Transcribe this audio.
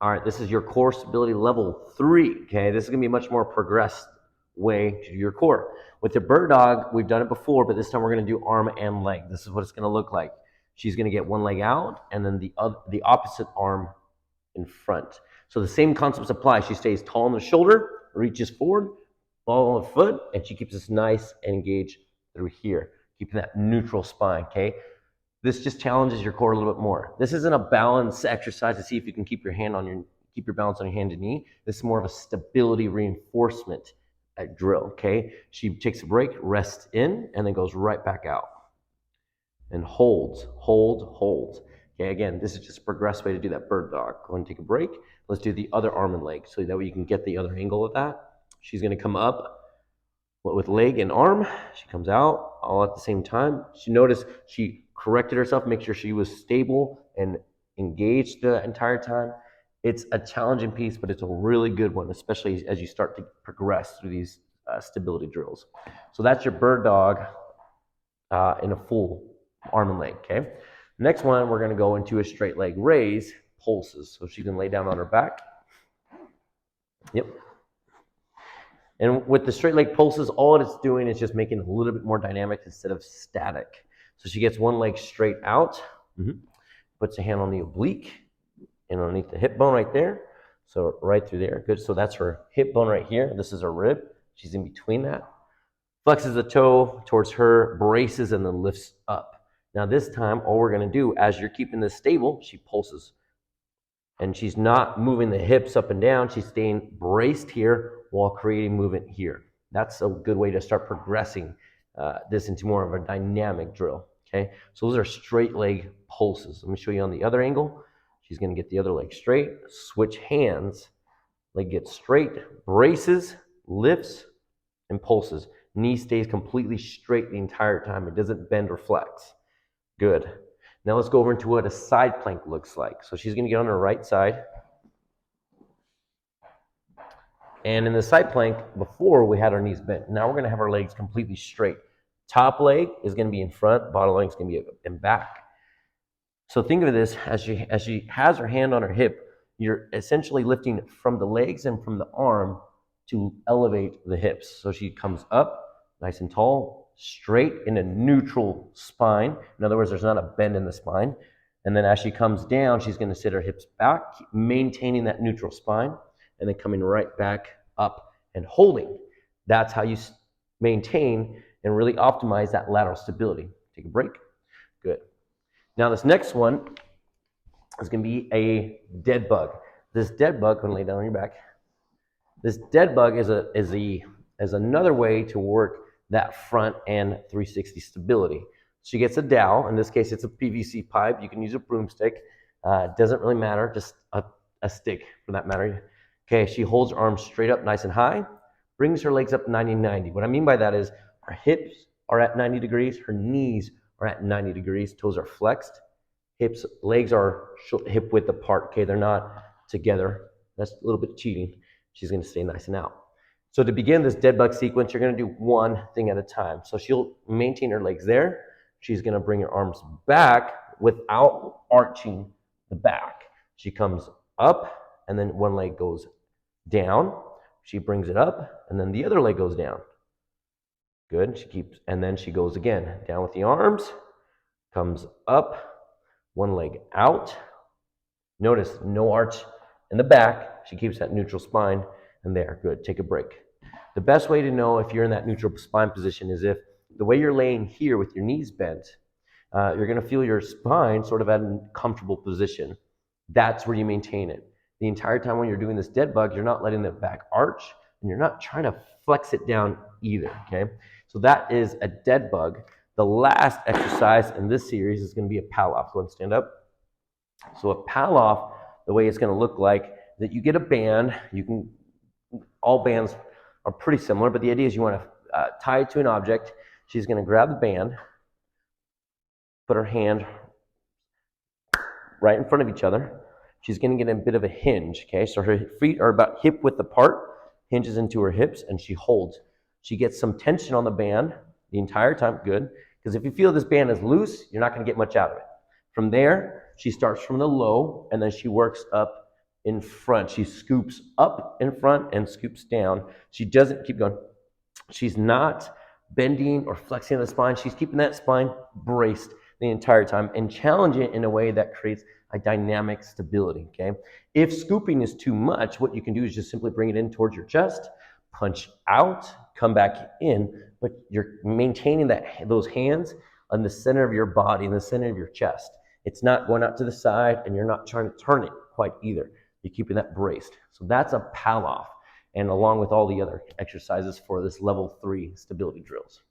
All right, this is your core stability level 3, okay? This is gonna be a much more progressed way to do your core. With the bird dog, we've done it before, but this time we're gonna do arm and leg. This is what it's gonna look like. She's gonna get one leg out and then the opposite arm in front. So the same concepts apply. She stays tall on the shoulder, reaches forward, ball on the foot, and she keeps us nice and engaged through here, keeping that neutral spine, okay? This just challenges your core a little bit more. This isn't a balance exercise to see if you can keep your balance on your hand and knee. This is more of a stability reinforcement drill, okay? She takes a break, rests in, and then goes right back out. And holds. Okay, again, this is just a progressive way to do that bird dog. Go ahead and take a break. Let's do the other arm and leg so that way you can get the other angle of that. She's gonna come up with leg and arm. She comes out all at the same time. She noticed she corrected herself, make sure she was stable and engaged the entire time. It's a challenging piece, but it's a really good one, especially as you start to progress through these stability drills. So that's your bird dog in a full arm and leg, okay? Next one, we're gonna go into a straight leg raise, pulses. So she can lay down on her back. Yep. And with the straight leg pulses, all it's doing is just making it a little bit more dynamic instead of static. So she gets one leg straight out, puts a hand on the oblique and underneath the hip bone right there. So right through there, good. So that's her hip bone right here. This is her rib. She's in between that. Flexes the toe towards her, braces, and then lifts up. Now this time, all we're gonna do, as you're keeping this stable, she pulses. And she's not moving the hips up and down. She's staying braced here while creating movement here. That's a good way to start progressing this into more of a dynamic drill, okay? So those are straight leg pulses. Let me show you on the other angle. She's gonna get the other leg straight, switch hands, leg gets straight, braces, lifts, and pulses. Knee stays completely straight the entire time. It doesn't bend or flex. Good. Now let's go over into what a side plank looks like. So she's gonna get on her right side. And in the side plank, before we had our knees bent. Now we're gonna have our legs completely straight. Top leg is gonna be in front, bottom leg is gonna be in back. So think of this, as she has her hand on her hip, you're essentially lifting from the legs and from the arm to elevate the hips. So she comes up, nice and tall, straight in a neutral spine. In other words, there's not a bend in the spine. And then as she comes down, she's gonna sit her hips back, maintaining that neutral spine, and then coming right back up and holding. That's how you maintain and really optimize that lateral stability. Take a break. Good. Now this next one is gonna be a dead bug. This dead bug, gonna lay down on your back. This dead bug is another way to work that front and 360 stability. She gets a dowel. In this case, it's a PVC pipe. You can use a broomstick. It doesn't really matter, just a stick for that matter. Okay, she holds her arms straight up nice and high, brings her legs up 90-90. What I mean by that is her hips are at 90 degrees, her knees are at 90 degrees, toes are flexed, legs are hip width apart, okay? They're not together. That's a little bit cheating. She's gonna stay nice and out. So to begin this dead bug sequence, you're gonna do one thing at a time. So she'll maintain her legs there. She's gonna bring her arms back without arching the back. She comes up, and then one leg goes down. She brings it up, and then the other leg goes down. Good, she keeps, and then she goes again. Down with the arms, comes up, one leg out. Notice, no arch in the back. She keeps that neutral spine, and there, good, take a break. The best way to know if you're in that neutral spine position is if the way you're laying here with your knees bent, you're gonna feel your spine sort of at a comfortable position. That's where you maintain it. The entire time when you're doing this dead bug, you're not letting the back arch, and you're not trying to flex it down either, okay? So that is a dead bug. The last exercise in this series is gonna be a pal-off. Go ahead and stand up. So a pal-off, the way it's gonna look like, that you get a band, all bands are pretty similar, but the idea is you wanna tie it to an object. She's gonna grab the band, put her hand right in front of each other. She's gonna get a bit of a hinge, okay? So her feet are about hip width apart, hinges into her hips, and she holds. She gets some tension on the band the entire time, good. Because if you feel this band is loose, you're not gonna get much out of it. From there, she starts from the low, and then she works up in front. She scoops up in front and scoops down. She doesn't keep going. She's not bending or flexing the spine. She's keeping that spine braced the entire time and challenge it in a way that creates a dynamic stability, okay? If scooping is too much, what you can do is just simply bring it in towards your chest, punch out, come back in, but you're maintaining those hands on the center of your body, in the center of your chest. It's not going out to the side, and you're not trying to turn it quite either. You're keeping that braced. So that's a pal off, and along with all the other exercises for this level 3 stability drills.